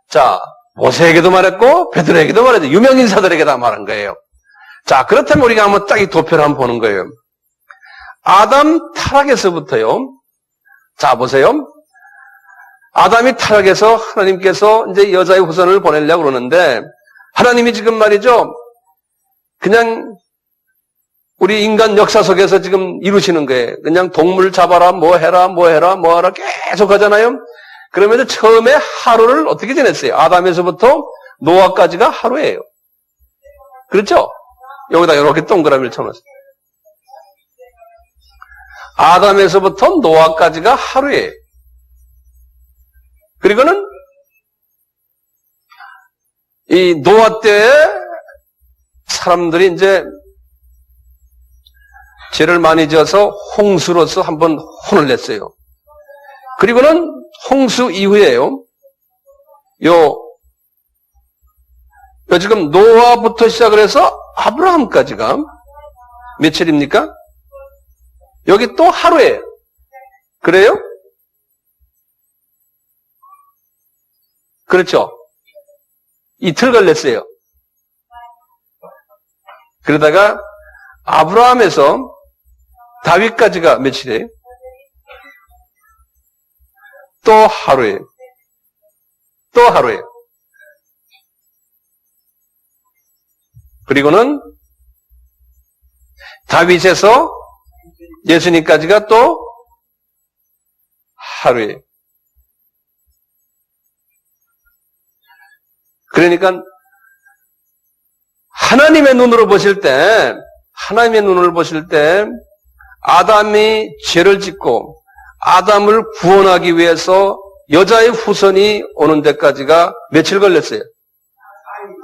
자, 모세에게도 말했고, 베드로에게도 말했죠. 유명 인사들에게 다 말한 거예요. 자, 그렇다면 우리가 한번 딱 이 도표를 한번 보는 거예요. 아담 타락에서부터요. 자, 보세요. 아담이 타락해서 하나님께서 이제 여자의 후손을 보내려고 그러는데, 하나님이 지금 말이죠. 그냥 우리 인간 역사 속에서 지금 이루시는 거예요. 그냥 동물 잡아라, 뭐 해라, 뭐 해라, 뭐 하라 계속 하잖아요. 그러면서 처음에 하루를 어떻게 지냈어요? 아담에서부터 노아까지가 하루예요. 그렇죠? 여기다 이렇게 동그라미를 쳐놨어요. 아담에서부터 노아까지가 하루예요. 그리고는 이 노아 때에 사람들이 이제 죄를 많이 지어서 홍수로서 한번 혼을 냈어요. 그리고는 홍수 이후에요. 요 지금 노아부터 시작을 해서 아브라함까지가 며칠입니까? 여기 또 하루예요. 그래요? 그렇죠? 이틀 걸렸어요. 그러다가 아브라함에서 다윗까지가 며칠이에요? 또 하루예요. 또 하루예요. 그리고는 다윗에서 예수님까지가 또 하루예요. 그러니까 하나님의 눈으로 보실 때 아담이 죄를 짓고 아담을 구원하기 위해서 여자의 후손이 오는 데까지가 며칠 걸렸어요?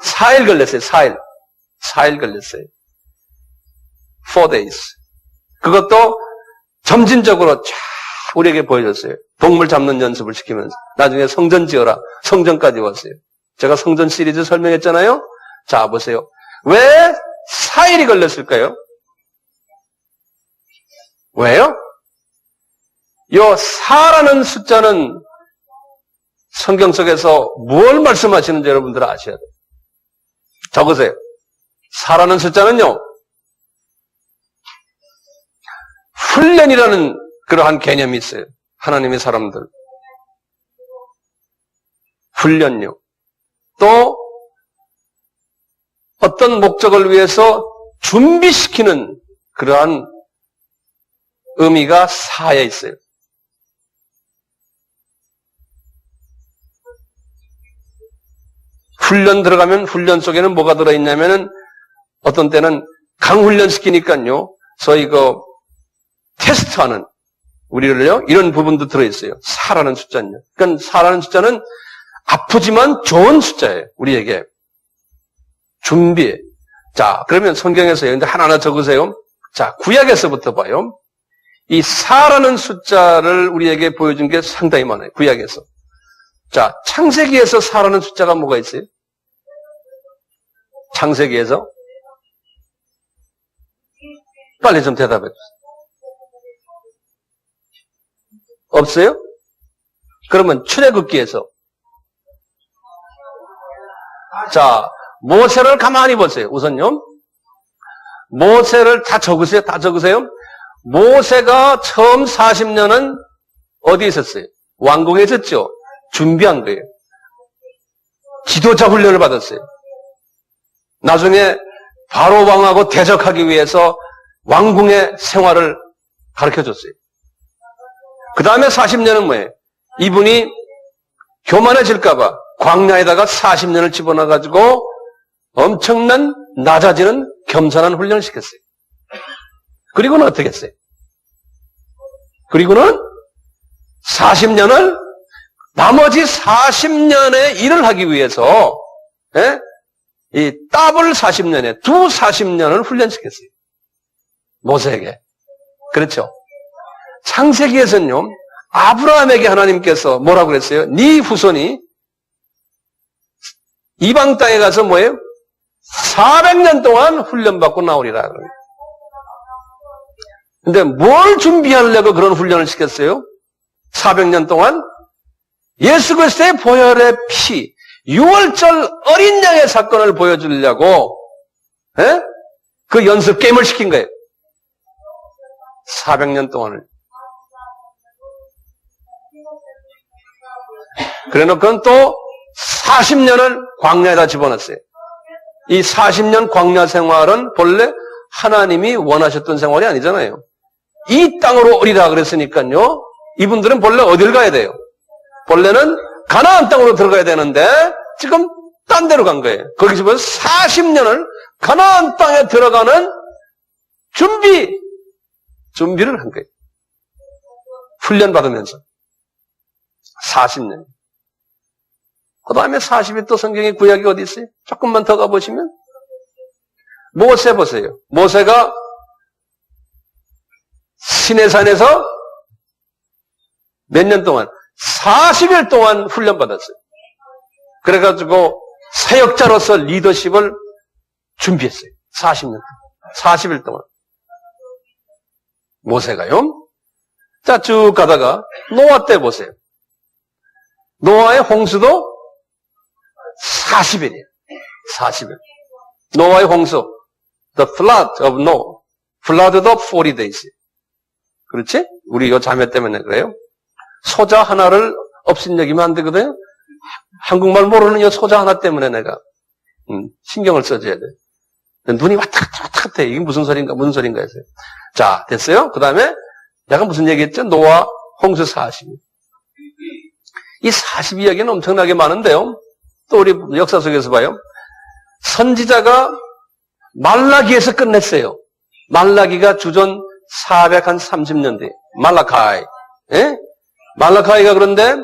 4일 걸렸어요. 4일 걸렸어요. 4 days. 그것도 점진적으로 쫙 우리에게 보여줬어요. 동물 잡는 연습을 시키면서. 나중에 성전 지어라. 성전까지 왔어요. 제가 성전 시리즈 설명했잖아요. 자, 보세요. 왜 4일이 걸렸을까요? 왜요? 요 4라는 숫자는 성경 속에서 뭘 말씀하시는지 여러분들 아셔야 돼요. 적으세요. 4라는 숫자는요, 훈련이라는 그러한 개념이 있어요. 하나님의 사람들. 훈련요. 또 어떤 목적을 위해서 준비시키는 그러한 의미가 4에 있어요. 훈련 들어가면 훈련 속에는 뭐가 들어있냐면은 어떤 때는 강훈련 시키니까요. 저희 테스트하는 우리를요. 이런 부분도 들어있어요. 4라는 숫자는요. 그러니까 4라는 숫자는 아프지만 좋은 숫자예요. 우리에게. 준비. 자, 그러면 성경에서요. 이제 하나하나 적으세요. 자, 구약에서부터 봐요. 이 4라는 숫자를 우리에게 보여준 게 상당히 많아요. 구약에서. 자, 창세기에서 4라는 숫자가 뭐가 있어요? 창세기에서? 빨리 좀 대답해 주세요. 없어요? 그러면 출애굽기에서. 자, 모세를 가만히 보세요. 우선요. 모세를 다 적으세요. 다 적으세요. 모세가 처음 40년은 어디에 있었어요? 왕궁에 있었죠. 준비한 거예요. 지도자 훈련을 받았어요. 나중에 바로 왕하고 대적하기 위해서 왕궁의 생활을 가르쳐줬어요. 그 다음에 40년은 뭐예요? 이분이 교만해질까봐 광야에다가 40년을 집어넣어가지고 엄청난 낮아지는 겸손한 훈련을 시켰어요. 그리고는 어떻게 했어요? 그리고는 40년을 나머지 40년의 일을 하기 위해서 이 더블 40년에 두 40년을 훈련시켰어요. 모세에게. 그렇죠? 창세기에서는요. 아브라함에게 하나님께서 뭐라고 그랬어요? 네 후손이 이방 땅에 가서 뭐예요? 400년 동안 훈련받고 나오리라. 근데 뭘 준비하려고 그런 훈련을 시켰어요? 400년 동안? 예수 그리스도의 보혈의 피, 6월절 어린 양의 사건을 보여주려고 그 연습 게임을 시킨 거예요. 400년 동안을. 그래놓고는 또 40년을 광야에다 집어넣었어요. 이 40년 광야 생활은 본래 하나님이 원하셨던 생활이 아니잖아요. 이 땅으로 오리라 그랬으니까요. 이분들은 본래 어딜 가야 돼요? 본래는 가나안 땅으로 들어가야 되는데 지금 딴 데로 간 거예요. 거기서 40년을 가나안 땅에 들어가는 준비를 한 거예요. 훈련받으면서 40년. 그 다음에 40이 또 성경의 구약이 어디 있어요? 조금만 더 가보시면 모세 보세요. 모세가 시내산에서 몇 년 동안 40일 동안 훈련받았어요. 그래가지고 사역자로서 리더십을 준비했어요. 40년, 40일 동안. 모세가요. 자, 쭉 가다가 노아 때 보세요. 노아의 홍수도 40일이에요. 40일. 노아의 홍수. The flood of Noah. flood도 40 days. 그렇지? 우리 이 자매 때문에 그래요. 소자 하나를 업신여기면 안 되거든요. 한국말 모르는 이 소자 하나 때문에 내가 신경을 써줘야 돼. 눈이 왔다 갔다 해. 이게 무슨 소린가 했어요. 자, 됐어요? 그 다음에 내가 무슨 얘기했죠? 노아 홍수 40. 이 40 이야기는 엄청나게 많은데요. 또 우리 역사 속에서 봐요. 선지자가 말라기에서 끝냈어요. 말라기가 주전 430년 뒤에. 말라카이. 예? 말라카이가 그런데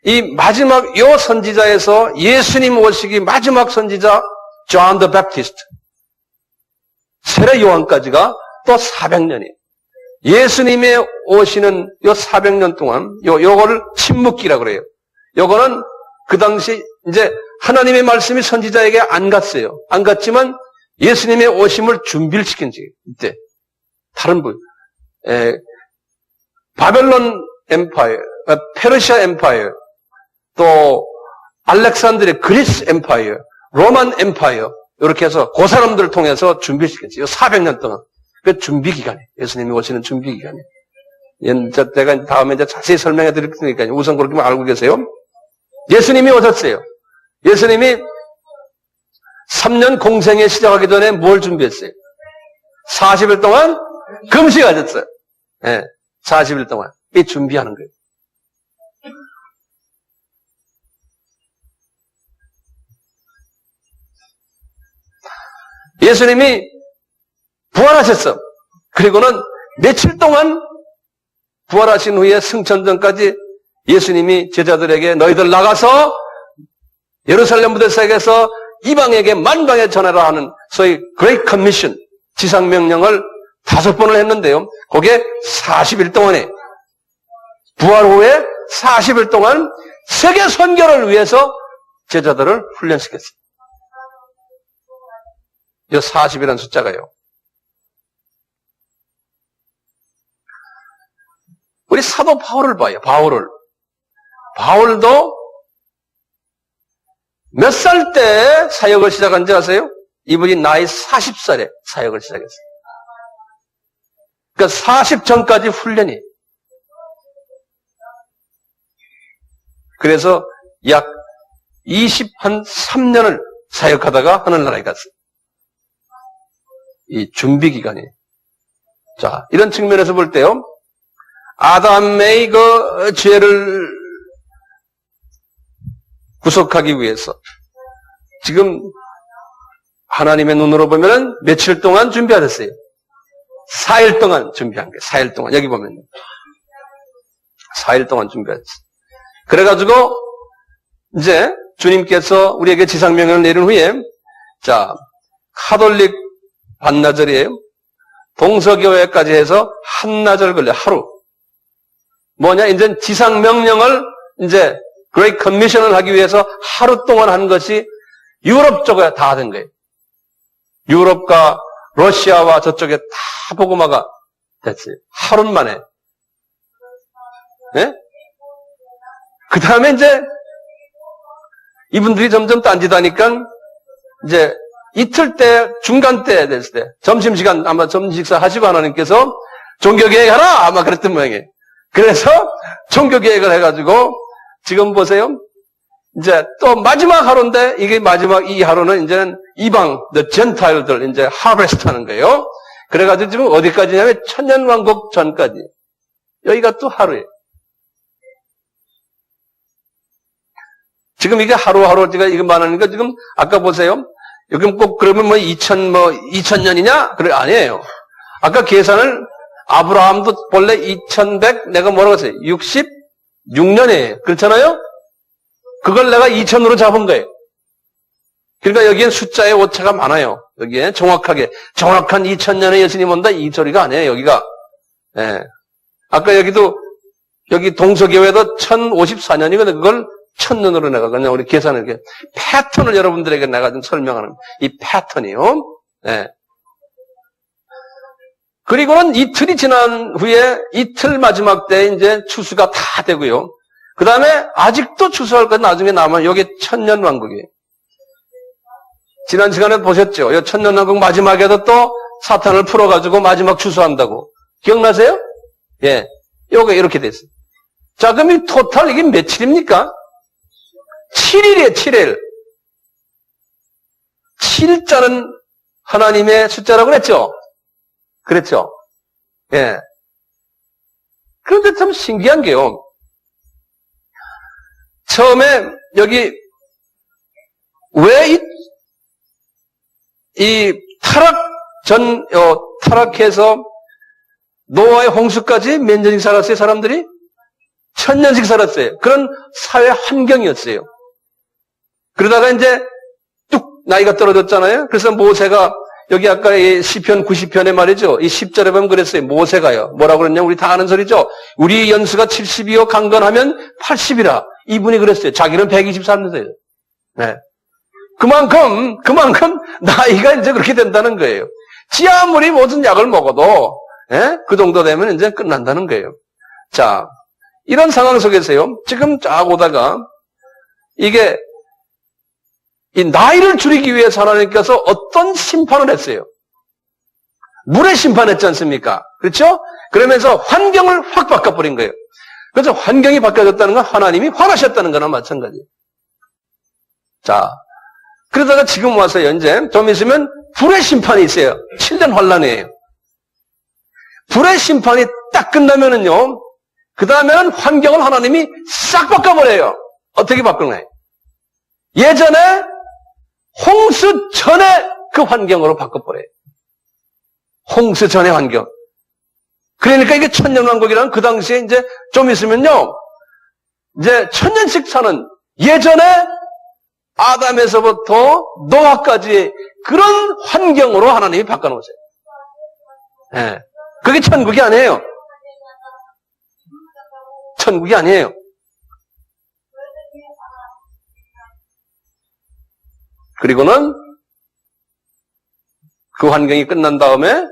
이 마지막 요 선지자에서 예수님 오시기 마지막 선지자 John the Baptist. 세례 요한까지가 또 400년이에요. 예수님의 오시는 요 400년 동안 요거를 침묵기라 그래요. 요거는 그 당시 이제 하나님의 말씀이 선지자에게 안 갔어요. 안 갔지만 예수님의 오심을 준비를 시킨 지 이때 다른 분 바벨론 엠파이어, 페르시아 엠파이어, 또 알렉산드리아 그리스 엠파이어, 로만 엠파이어 이렇게 해서 그 사람들을 통해서 준비시켰어요. 400년 동안. 그 준비 기간이에요. 예수님이 오시는 준비 기간이에요. 제가 다음에 이제 자세히 설명해 드릴 테니까요. 우선 그렇게만 알고 계세요. 예수님이 오셨어요. 예수님이 3년 공생에 시작하기 전에 뭘 준비했어요? 40일 동안 금식하셨어요. 예, 40일 동안. 이 준비하는 거예요. 예수님이 부활하셨어. 그리고는 며칠 동안 부활하신 후에 승천전까지 예수님이 제자들에게 너희들 나가서 예루살렘 무대사에게서 이방에게 만방에 전하라 하는 소위 Great Commission 지상명령을 5번을 했는데요. 그게 40일 동안에 부활 후에 40일 동안 세계 선교를 위해서 제자들을 훈련시켰어요. 이 40이라는 숫자가요. 우리 사도 바울을 봐요. 바울도 몇 살 때 사역을 시작한지 아세요? 이분이 나이 40살에 사역을 시작했어요. 그러니까 40 전까지 훈련이. 그래서 약 23년을 사역하다가 하늘나라에 갔어요. 이 준비 기간이. 자, 이런 측면에서 볼 때요. 아담의 그 죄를 구속하기 위해서 지금 하나님의 눈으로 보면은 며칠 동안 준비하셨어요? 4일 동안 준비한 거예요. 4일 동안. 여기 보면 4일 동안 준비하셨어요. 그래가지고 이제 주님께서 우리에게 지상명령을 내린 후에 자, 카톨릭 반나절이에요. 동서교회까지 해서 한나절 걸려 하루. 뭐냐? 이제 지상명령을 이제 Great Commission을 하기 위해서 하루 동안 한 것이 유럽 쪽에 다 된 거예요. 유럽과 러시아와 저쪽에 다 복음화가 됐어요. 하루 만에. 네? 그 다음에 이제 이분들이 점점 딴짓하니까 이제 이틀 때, 중간 때 됐을 때, 점심시간, 아마 점심식사 하시고 하나님께서 종교계획 하라! 아마 그랬던 모양이에요. 그래서 종교계획을 해가지고 지금 보세요. 이제 또 마지막 하루인데 이게 마지막 이 하루는 이제는 이방, the Gentile들 이제 하베스트 하는 거예요. 그래가지고 지금 어디까지냐면 천년왕국 전까지. 여기가 또 하루예요. 지금 이게 하루하루 제가 이거 말하니까 지금 아까 보세요. 여기 꼭 그러면 2000년이냐? 그래, 아니에요. 아까 계산을 아브라함도 본래 2100, 내가 뭐라고 했어요? 66년이에요. 그렇잖아요? 그걸 내가 2000으로 잡은 거예요. 그러니까 여기엔 숫자의 오차가 많아요. 여기에 정확한 2000년에 예수님 온다 이 소리가 아니에요. 여기가. 예. 아까 여기 동서교회도 1054년이거든. 그걸 1000년으로 내가 그냥 우리 계산을 이렇게 패턴을 여러분들에게 내가 좀 설명하는 이 패턴이요. 예. 그리고는 이틀이 지난 후에 이틀 마지막 때 이제 추수가 다 되고요. 그 다음에 아직도 추수할 건 나중에 남은 요게 천년왕국이에요. 지난 시간에 보셨죠? 요 천년왕국 마지막에도 또 사탄을 풀어가지고 마지막 추수한다고. 기억나세요? 예. 요게 이렇게 됐어요. 자, 그럼 이 토탈 이게 며칠입니까? 7일이에요, 7일. 7자는 하나님의 숫자라고 그랬죠? 그랬죠? 예. 그런데 참 신기한 게요. 처음에 여기 왜 이 타락해서 노아의 홍수까지 몇 년씩 살았어요, 사람들이? 1000년씩 살았어요. 그런 사회 환경이었어요. 그러다가 이제 뚝 나이가 떨어졌잖아요. 그래서 모세가 여기 아까 이 시편 90편에 말이죠. 이 10절에 보면 그랬어요. 모세가요. 뭐라고 그랬냐? 우리 다 아는 소리죠. 우리 연수가 70이요 강건하면 80이라. 이분이 그랬어요. 자기는 123세예요. 네. 그만큼 나이가 이제 그렇게 된다는 거예요. 지 아무리 무슨 약을 먹어도 그 정도 되면 이제 끝난다는 거예요. 자, 이런 상황 속에서요. 지금 쫙 오다가 이게 이 나이를 줄이기 위해서 하나님께서 어떤 심판을 했어요? 물의 심판했지 않습니까? 그렇죠? 그러면서 환경을 확 바꿔버린 거예요. 그래서 환경이 바뀌어졌다는 건 하나님이 화나셨다는 거나 마찬가지예요. 자, 그러다가 지금 와서 이제 좀 있으면 불의 심판이 있어요. 7년 환란이에요. 불의 심판이 딱 끝나면은요, 그 다음에는 환경을 하나님이 싹 바꿔버려요. 어떻게 바꾸나요? 예전에 홍수 전에 그 환경으로 바꿔버려요. 홍수 전의 환경. 그러니까 이게 천년왕국이라는 그 당시에 이제 좀 있으면요, 이제 천년씩 사는 예전에 아담에서부터 노아까지 그런 환경으로 하나님이 바꿔놓으세요. 예. 그게 천국이 아니에요. 천국이 아니에요. 그리고는 그 환경이 끝난 다음에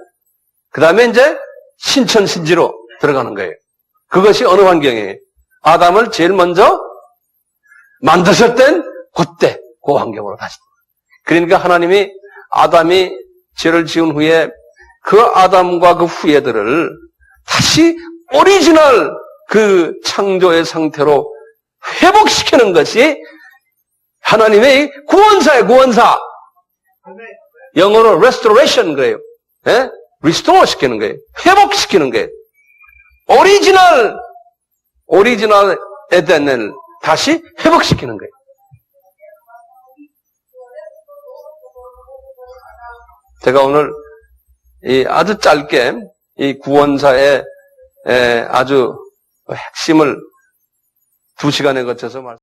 그 다음에 이제 신천신지로 들어가는 거예요. 그것이 어느 환경이에요? 아담을 제일 먼저 만드셨던 그때 그 환경으로 다시. 그러니까 하나님이 아담이 죄를 지은 후에 그 아담과 그 후예들을 다시 오리지널 그 창조의 상태로 회복시키는 것이 하나님의 구원사예요, 구원사. 영어로 restoration 그래요. 예? restore 시키는 거예요. 회복시키는 거예요. 오리지널 에덴을 다시 회복시키는 거예요. 제가 오늘 아주 짧게 이 구원사의 아주 핵심을 2시간에 거쳐서 말씀